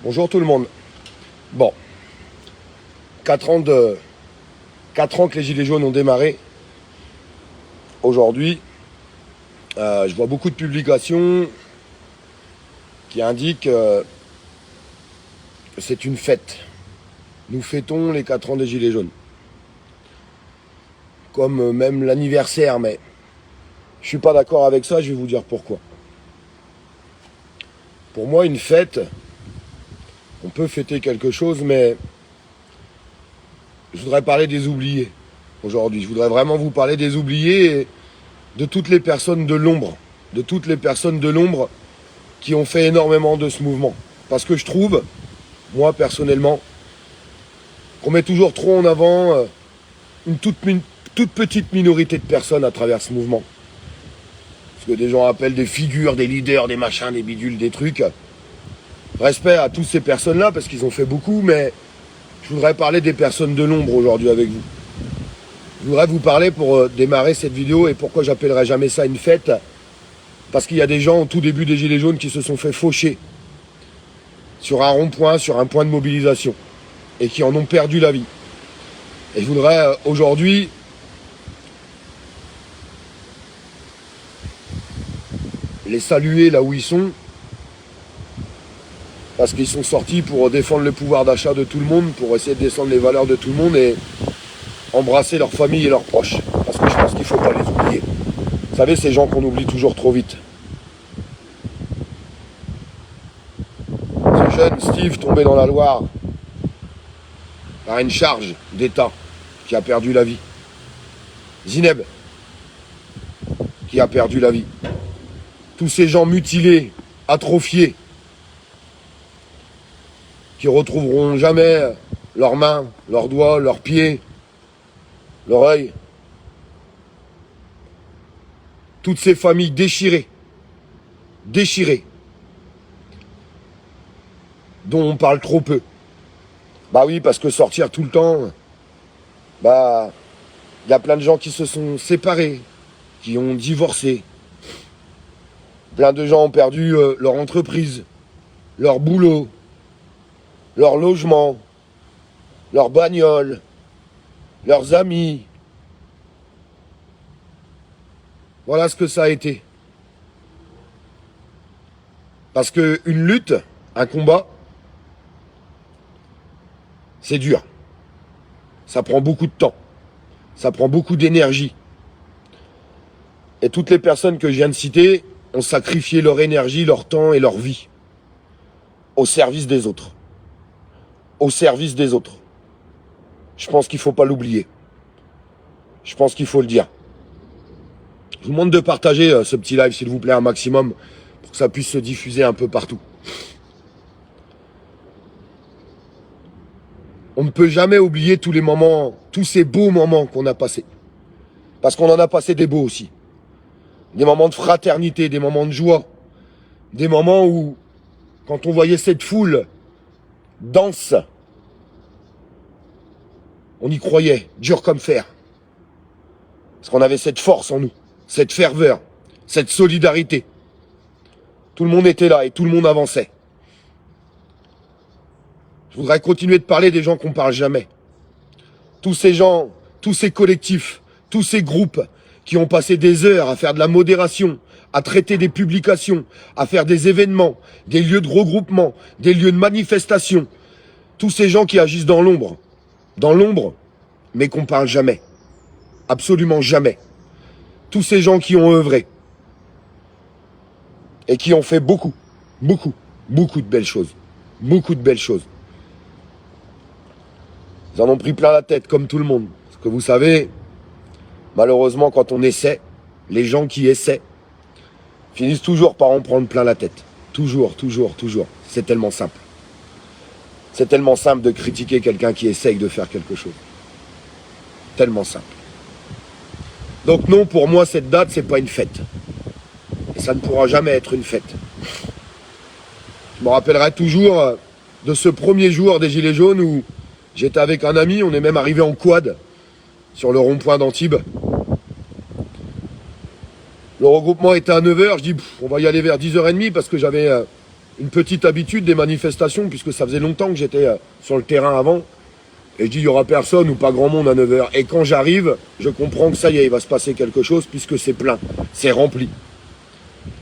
Bonjour tout le monde. Bon, 4 ans, 4 ans que les Gilets jaunes ont démarré. Aujourd'hui, je vois beaucoup de publications qui indiquent que c'est une fête. Nous fêtons les 4 ans des Gilets jaunes. Comme même l'anniversaire, mais je suis pas d'accord avec ça, je vais vous dire pourquoi. Pour moi, une fête, on peut fêter quelque chose, mais je voudrais parler des oubliés aujourd'hui. Je voudrais vraiment vous parler des oubliés et de toutes les personnes de l'ombre. De toutes les personnes de l'ombre qui ont fait énormément de ce mouvement. Parce que je trouve, moi personnellement, qu'on met toujours trop en avant une toute petite minorité de personnes à travers ce mouvement. Ce que des gens appellent des figures, des leaders, des machins, des bidules, des trucs. Respect à toutes ces personnes-là parce qu'ils ont fait beaucoup, mais je voudrais parler des personnes de l'ombre aujourd'hui avec vous. Je voudrais vous parler pour démarrer cette vidéo et pourquoi j'appellerai jamais ça une fête. Parce qu'il y a des gens au tout début des Gilets jaunes qui se sont fait faucher sur un rond-point, sur un point de mobilisation et qui en ont perdu la vie. Et je voudrais aujourd'hui les saluer là où ils sont parce qu'ils sont sortis pour défendre le pouvoir d'achat de tout le monde, pour essayer de descendre les valeurs de tout le monde et embrasser leur famille et leurs proches. Parce que je pense qu'il ne faut pas les oublier. Vous savez, ces gens qu'on oublie toujours trop vite. Ce jeune Steve tombé dans la Loire par une charge d'État qui a perdu la vie. Zineb qui a perdu la vie. Tous ces gens mutilés, atrophiés, qui retrouveront jamais leurs mains, leurs doigts, leurs pieds, leur œil. Toutes ces familles déchirées, dont on parle trop peu. Bah oui, parce que sortir tout le temps, bah, il y a plein de gens qui se sont séparés, qui ont divorcé. Plein de gens ont perdu leur entreprise, leur boulot, leur logement, leur bagnole, leurs amis. Voilà ce que ça a été. Parce qu'une lutte, un combat, c'est dur. Ça prend beaucoup de temps. Ça prend beaucoup d'énergie. Et toutes les personnes que je viens de citer ont sacrifié leur énergie, leur temps et leur vie au service des autres. Au service des autres. Je pense qu'il ne faut pas l'oublier. Je pense qu'il faut le dire. Je vous demande de partager ce petit live, s'il vous plaît, un maximum, pour que ça puisse se diffuser un peu partout. On ne peut jamais oublier tous les moments, tous ces beaux moments qu'on a passés. Parce qu'on en a passé des beaux aussi. Des moments de fraternité, des moments de joie. Des moments où, quand on voyait cette foule dense, on y croyait, dur comme fer. Parce qu'on avait cette force en nous, cette ferveur, cette solidarité. Tout le monde était là et tout le monde avançait. Je voudrais continuer de parler des gens qu'on ne parle jamais. Tous ces gens, tous ces collectifs, tous ces groupes qui ont passé des heures à faire de la modération, à traiter des publications, à faire des événements, des lieux de regroupement, des lieux de manifestation. Tous ces gens qui agissent dans l'ombre, mais qu'on ne parle jamais. Absolument jamais. Tous ces gens qui ont œuvré et qui ont fait beaucoup de belles choses. Beaucoup de belles choses. Ils en ont pris plein la tête, comme tout le monde. Parce que vous savez, malheureusement, quand on essaie, les gens qui essaient finissent toujours par en prendre plein la tête. Toujours. C'est tellement simple. C'est tellement simple de critiquer quelqu'un qui essaye de faire quelque chose. Tellement simple. Donc non, pour moi, cette date, c'est pas une fête. Et ça ne pourra jamais être une fête. Je me rappellerai toujours de ce premier jour des Gilets jaunes où j'étais avec un ami, on est même arrivé en quad sur le rond-point d'Antibes. Le regroupement était à 9h, je dis on va y aller vers 10h30 parce que j'avais une petite habitude des manifestations, puisque ça faisait longtemps que j'étais sur le terrain avant. Et je dis, il n'y aura personne ou pas grand monde à 9 h. Et quand j'arrive, je comprends que ça y est, il va se passer quelque chose, puisque c'est plein, c'est rempli.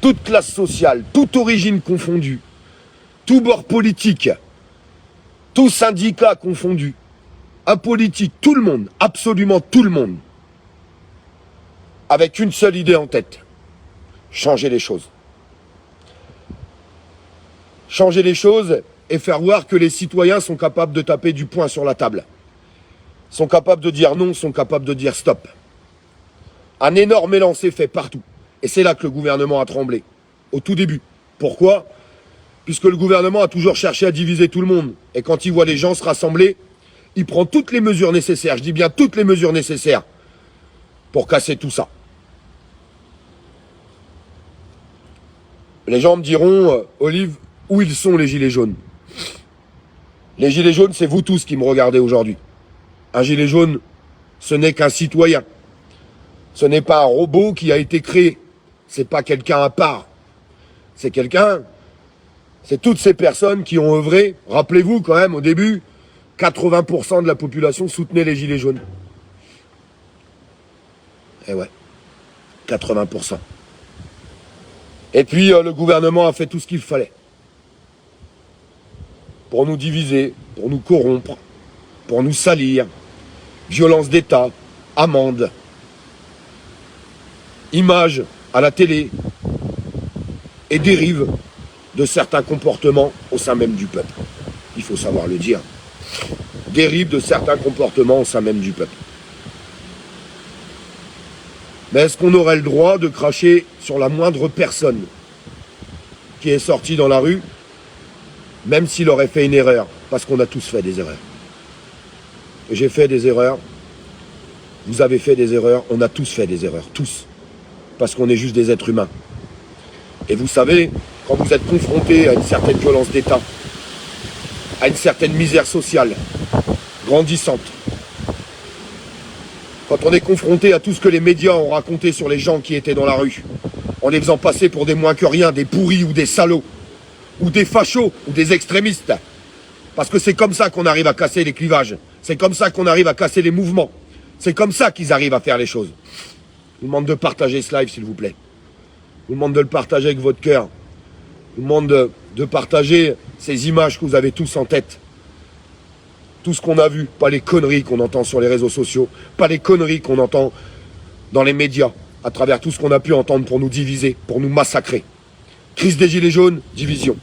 Toute classe sociale, toute origine confondue, tout bord politique, tout syndicat confondu, apolitique, tout le monde, absolument tout le monde, avec une seule idée en tête, changer les choses. Changer les choses et faire voir que les citoyens sont capables de taper du poing sur la table, sont capables de dire non, sont capables de dire stop. Un énorme élan s'est fait partout. Et c'est là que le gouvernement a tremblé, au tout début. Pourquoi ? Puisque le gouvernement a toujours cherché à diviser tout le monde. Et quand il voit les gens se rassembler, il prend toutes les mesures nécessaires, je dis bien toutes les mesures nécessaires, pour casser tout ça. Les gens me diront, Olive, où ils sont les gilets jaunes ? Les gilets jaunes, c'est vous tous qui me regardez aujourd'hui. Un gilet jaune, ce n'est qu'un citoyen. Ce n'est pas un robot qui a été créé. C'est pas quelqu'un à part. C'est quelqu'un, c'est toutes ces personnes qui ont œuvré. Rappelez-vous quand même, au début, 80% de la population soutenait les gilets jaunes. Eh ouais, 80%. Et puis le gouvernement a fait tout ce qu'il fallait. Pour nous diviser, pour nous corrompre, pour nous salir. Violence d'État, amendes, images à la télé et dérive de certains comportements au sein même du peuple. Il faut savoir le dire. Dérive de certains comportements au sein même du peuple. Mais est-ce qu'on aurait le droit de cracher sur la moindre personne qui est sortie dans la rue, même s'il aurait fait une erreur? Parce qu'on a tous fait des erreurs. J'ai fait des erreurs. Vous avez fait des erreurs. On a tous fait des erreurs. Tous. Parce qu'on est juste des êtres humains. Et vous savez, quand vous êtes confronté à une certaine violence d'État, à une certaine misère sociale grandissante, quand on est confronté à tout ce que les médias ont raconté sur les gens qui étaient dans la rue, en les faisant passer pour des moins que rien, des pourris ou des salauds, ou des fachos, ou des extrémistes, parce que c'est comme ça qu'on arrive à casser les clivages, c'est comme ça qu'on arrive à casser les mouvements, c'est comme ça qu'ils arrivent à faire les choses. Je vous demande de partager ce live, s'il vous plaît. Je vous demande de le partager avec votre cœur. Je vous demande de partager ces images que vous avez tous en tête. Tout ce qu'on a vu, pas les conneries qu'on entend sur les réseaux sociaux, pas les conneries qu'on entend dans les médias, à travers tout ce qu'on a pu entendre pour nous diviser, pour nous massacrer. Crise des gilets jaunes, division.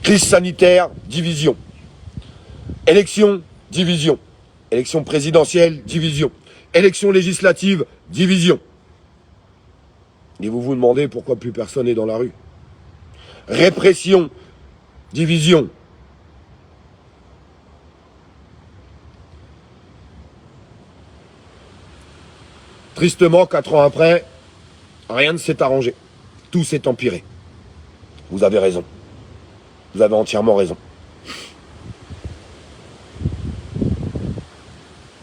Crise sanitaire, division. Élection, division. Élection présidentielle, division. Élection législative, division. Et vous vous demandez pourquoi plus personne n'est dans la rue. Répression, division. Tristement, 4 ans après, rien ne s'est arrangé. Tout s'est empiré. Vous avez raison. Vous avez entièrement raison.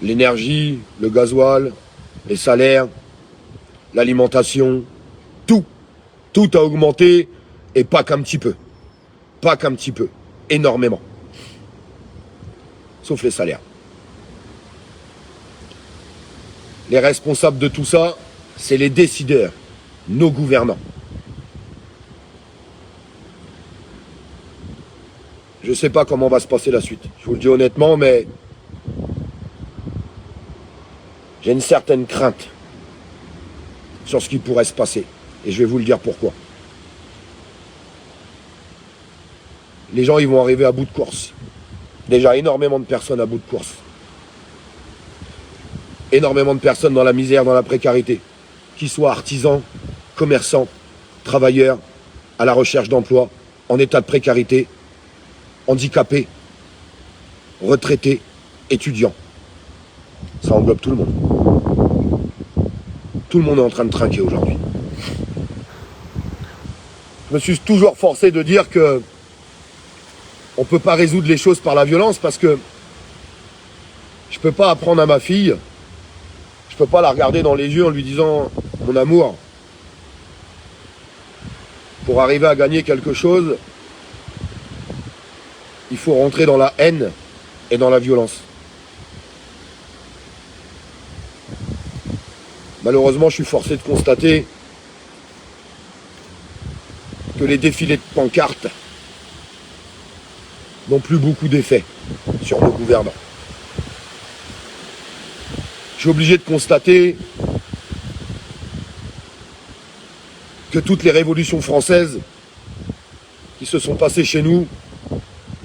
L'énergie, le gasoil, les salaires, l'alimentation, tout a augmenté et pas qu'un petit peu. Pas qu'un petit peu. Énormément. Sauf les salaires. Les responsables de tout ça, c'est les décideurs, nos gouvernants. Je ne sais pas comment va se passer la suite. Je vous le dis honnêtement, mais j'ai une certaine crainte sur ce qui pourrait se passer. Et je vais vous le dire pourquoi. Les gens, ils vont arriver à bout de course. Déjà, énormément de personnes à bout de course. Énormément de personnes dans la misère, dans la précarité. Qu'ils soient artisans, commerçants, travailleurs, à la recherche d'emploi, en état de précarité, handicapés, retraités, étudiants. Ça englobe tout le monde. Tout le monde est en train de trinquer aujourd'hui. Je me suis toujours forcé de dire que on ne peut pas résoudre les choses par la violence parce que je ne peux pas apprendre à ma fille, je ne peux pas la regarder dans les yeux en lui disant « Mon amour, pour arriver à gagner quelque chose, il faut rentrer dans la haine et dans la violence. Malheureusement, je suis forcé de constater que les défilés de pancartes n'ont plus beaucoup d'effet sur nos gouvernants. Je suis obligé de constater que toutes les révolutions françaises qui se sont passées chez nous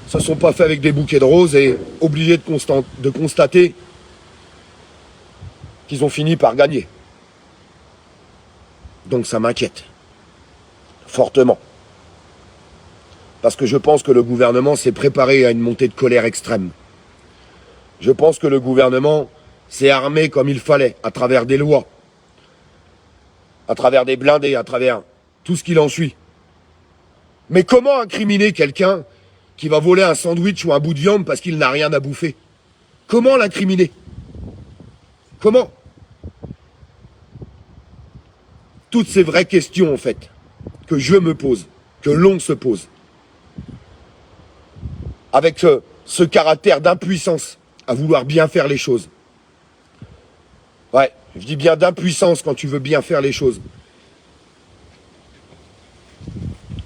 se sont pas faites avec des bouquets de roses et obligé de constater qu'ils ont fini par gagner. Donc ça m'inquiète fortement. Parce que je pense que le gouvernement s'est préparé à une montée de colère extrême. Je pense que le gouvernement s'est armé comme il fallait, à travers des lois, à travers des blindés, à travers tout ce qu'il en suit. Mais comment incriminer quelqu'un qui va voler un sandwich ou un bout de viande parce qu'il n'a rien à bouffer? Comment l'incriminer? Comment? Toutes ces vraies questions, en fait, que je me pose, que l'on se pose, avec ce caractère d'impuissance à vouloir bien faire les choses. Ouais, je dis bien d'impuissance quand tu veux bien faire les choses.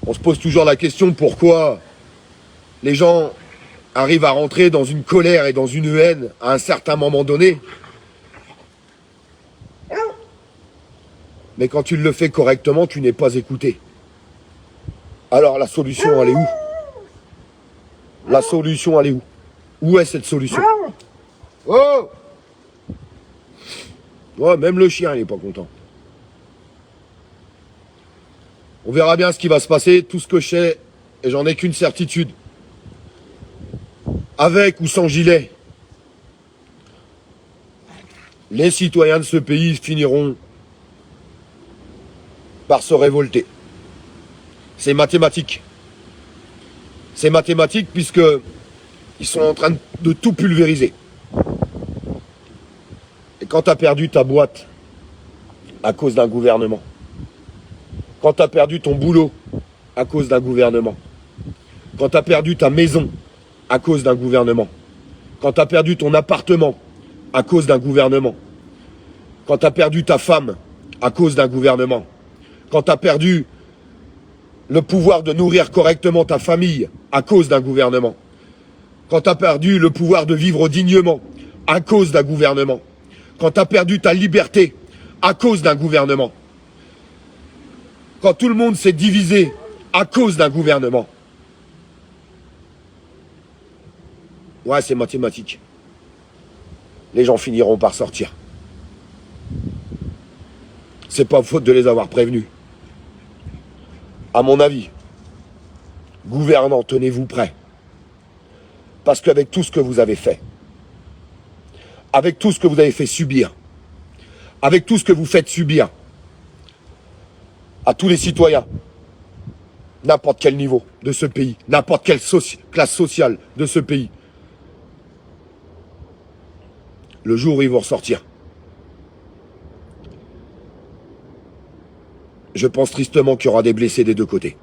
On se pose toujours la question pourquoi les gens arrivent à rentrer dans une colère et dans une haine à un certain moment donné. Mais quand tu le fais correctement, tu n'es pas écouté. Alors la solution, elle est où? La solution, elle est où? Où est cette solution? Oh! Ouais, même le chien, il n'est pas content. On verra bien ce qui va se passer. Tout ce que je sais, et j'en ai qu'une certitude. Avec ou sans gilet, les citoyens de ce pays finiront par se révolter. C'est mathématique. C'est mathématique puisque ils sont en train de tout pulvériser. Et quand tu as perdu ta boîte à cause d'un gouvernement, quand tu as perdu ton boulot à cause d'un gouvernement, quand tu as perdu ta maison à cause d'un gouvernement, quand tu as perdu ton appartement à cause d'un gouvernement, quand tu as perdu ta femme à cause d'un gouvernement, quand tu as perdu le pouvoir de nourrir correctement ta famille à cause d'un gouvernement, quand tu as perdu le pouvoir de vivre dignement à cause d'un gouvernement, quand tu as perdu ta liberté à cause d'un gouvernement, quand tout le monde s'est divisé à cause d'un gouvernement. Ouais, c'est mathématique. Les gens finiront par sortir. C'est pas faute de les avoir prévenus. À mon avis, gouvernants, tenez-vous prêts. Parce qu'avec tout ce que vous avez fait, avec tout ce que vous avez fait subir, avec tout ce que vous faites subir à tous les citoyens, n'importe quel niveau de ce pays, n'importe quelle classe sociale de ce pays, le jour où ils vont ressortir, je pense tristement qu'il y aura des blessés des deux côtés.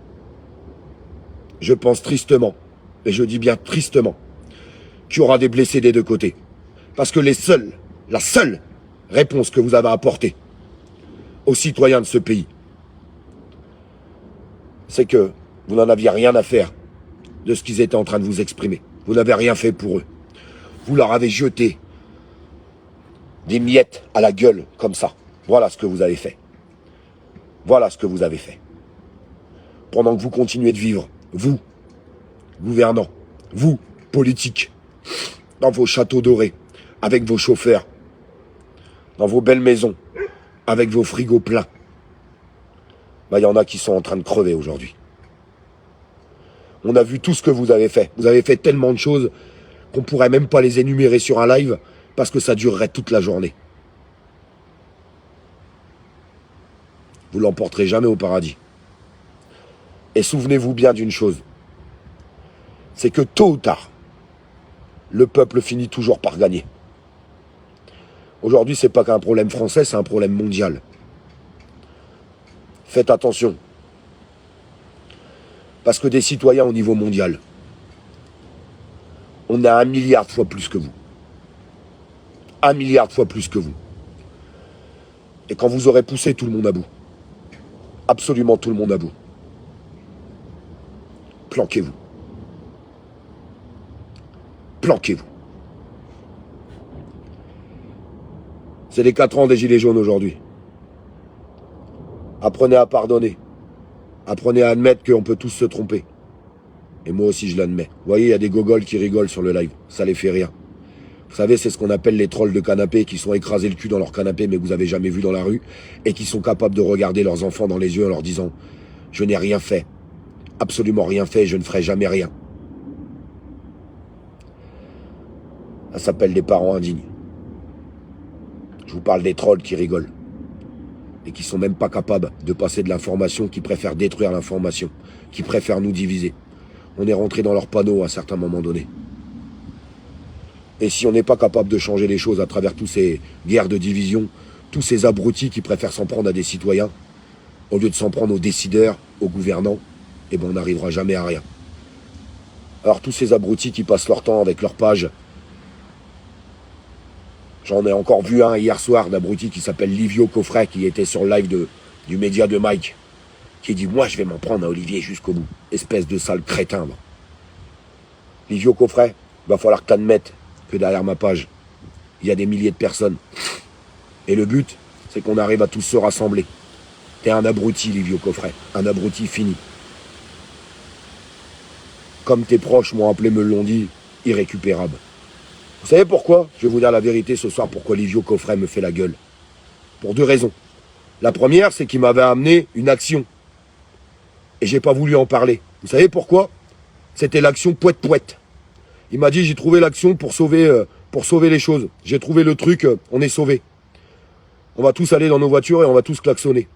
Je pense tristement, et je dis bien tristement, qu'il y aura des blessés des deux côtés. Parce que la seule réponse que vous avez apportée aux citoyens de ce pays, c'est que vous n'en aviez rien à faire de ce qu'ils étaient en train de vous exprimer. Vous n'avez rien fait pour eux. Vous leur avez jeté des miettes à la gueule comme ça. Voilà ce que vous avez fait. Voilà ce que vous avez fait. Pendant que vous continuez de vivre, vous, gouvernants, vous, politiques, dans vos châteaux dorés, avec vos chauffeurs, dans vos belles maisons, avec vos frigos pleins, il y en a qui sont en train de crever aujourd'hui. On a vu tout ce que vous avez fait. Vous avez fait tellement de choses qu'on ne pourrait même pas les énumérer sur un live parce que ça durerait toute la journée. Vous l'emporterez jamais au paradis. Et souvenez-vous bien d'une chose, c'est que tôt ou tard, le peuple finit toujours par gagner. Aujourd'hui, ce n'est pas qu'un problème français, c'est un problème mondial. Faites attention. Parce que des citoyens au niveau mondial, on a 1 milliard de fois plus que vous. 1 milliard de fois plus que vous. Et quand vous aurez poussé tout le monde à bout, absolument tout le monde à bout, planquez-vous. Planquez-vous. C'est les 4 ans des Gilets jaunes aujourd'hui. Apprenez à pardonner. Apprenez à admettre qu'on peut tous se tromper. Et moi aussi je l'admets. Vous voyez, il y a des gogoles qui rigolent sur le live. Ça les fait rire. Vous savez, c'est ce qu'on appelle les trolls de canapé qui sont écrasés le cul dans leur canapé mais que vous avez jamais vu dans la rue et qui sont capables de regarder leurs enfants dans les yeux en leur disant « Je n'ai rien fait. Absolument rien fait et je ne ferai jamais rien. » Ça s'appelle des parents indignes. Je vous parle des trolls qui rigolent et qui sont même pas capables de passer de l'information, qui préfèrent détruire l'information, qui préfèrent nous diviser. On est rentré dans leur panneau à un certain moment donné. Et si on n'est pas capable de changer les choses à travers toutes ces guerres de division, tous ces abrutis qui préfèrent s'en prendre à des citoyens, au lieu de s'en prendre aux décideurs, aux gouvernants, eh ben on n'arrivera jamais à rien. Alors tous ces abrutis qui passent leur temps avec leur page, j'en ai encore vu un hier soir d'abruti qui s'appelle Livio Coffret, qui était sur le live du média de Mike, qui dit « Moi, je vais m'en prendre à Olivier jusqu'au bout. » Espèce de sale crétin. Livio Coffret, il va falloir que tu admettes que derrière ma page, il y a des milliers de personnes. Et le but, c'est qu'on arrive à tous se rassembler. T'es un abruti, Livio Coffret. Un abruti fini. Comme tes proches m'ont appelé, me l'ont dit, irrécupérable. Vous savez pourquoi? Je vais vous dire la vérité ce soir, pourquoi Livio Coffret me fait la gueule. Pour 2 raisons. La première, c'est qu'il m'avait amené une action. Et j'ai pas voulu en parler. Vous savez pourquoi? C'était l'action Pouette-Pouette. Il m'a dit, j'ai trouvé l'action pour sauver les choses. J'ai trouvé le truc, on est sauvés. On va tous aller dans nos voitures et on va tous klaxonner.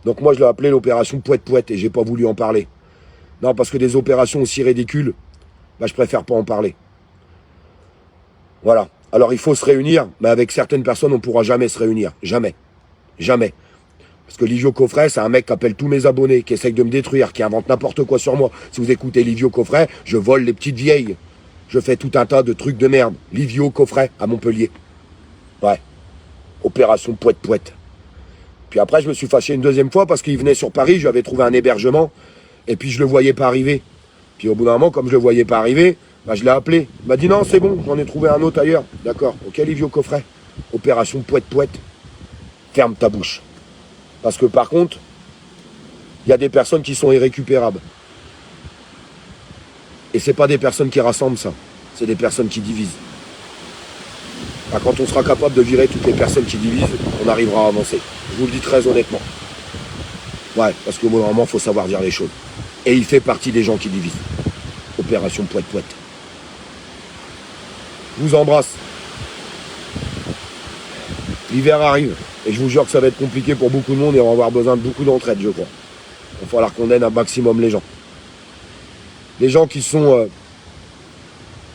Donc moi, je l'ai appelé l'opération Pouette-Pouette et j'ai pas voulu en parler. Non, parce que des opérations aussi ridicules, bah, je préfère pas en parler. Voilà. Alors il faut se réunir, mais avec certaines personnes, on ne pourra jamais se réunir. Jamais. Jamais. Parce que Livio Coffret, c'est un mec qui appelle tous mes abonnés, qui essaye de me détruire, qui invente n'importe quoi sur moi. Si vous écoutez Livio Coffret, je vole les petites vieilles. Je fais tout un tas de trucs de merde. Livio Coffret, à Montpellier. Ouais. Opération Pouette-Pouette. Puis après, je me suis fâché une 2e fois parce qu'il venait sur Paris, je lui avais trouvé un hébergement, et puis je le voyais pas arriver. Puis au bout d'un moment, comme je le voyais pas arriver, bah, je l'ai appelé. Il m'a dit non, c'est bon, j'en ai trouvé un autre ailleurs. D'accord, ok Livio Coffret. Opération Pouette-Pouette. Ferme ta bouche. Parce que par contre, il y a des personnes qui sont irrécupérables. Et c'est pas des personnes qui rassemblent ça. C'est des personnes qui divisent. Bah, quand on sera capable de virer toutes les personnes qui divisent, on arrivera à avancer. Je vous le dis très honnêtement. Ouais, parce qu'au bout d'un moment, il faut savoir dire les choses. Et il fait partie des gens qui divisent. Opération Pouette-Pouette. Je vous embrasse. L'hiver arrive. Et je vous jure que ça va être compliqué pour beaucoup de monde et on va avoir besoin de beaucoup d'entraide, je crois. Il va falloir qu'on aide un maximum les gens. Les gens qui sont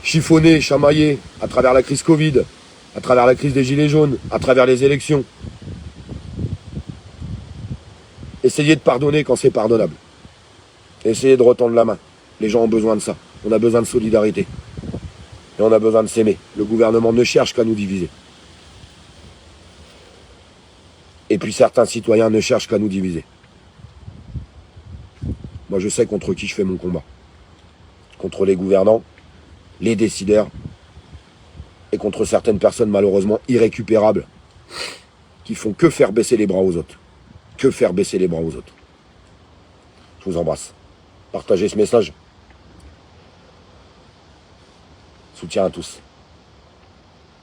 chiffonnés, chamaillés à travers la crise Covid, à travers la crise des Gilets jaunes, à travers les élections. Essayez de pardonner quand c'est pardonnable. Essayez de retendre la main. Les gens ont besoin de ça. On a besoin de solidarité. Et on a besoin de s'aimer. Le gouvernement ne cherche qu'à nous diviser. Et puis certains citoyens ne cherchent qu'à nous diviser. Moi je sais contre qui je fais mon combat. Contre les gouvernants, les décideurs, et contre certaines personnes malheureusement irrécupérables, qui font que faire baisser les bras aux autres. Que faire baisser les bras aux autres. Je vous embrasse. Partagez ce message. Soutien à tous.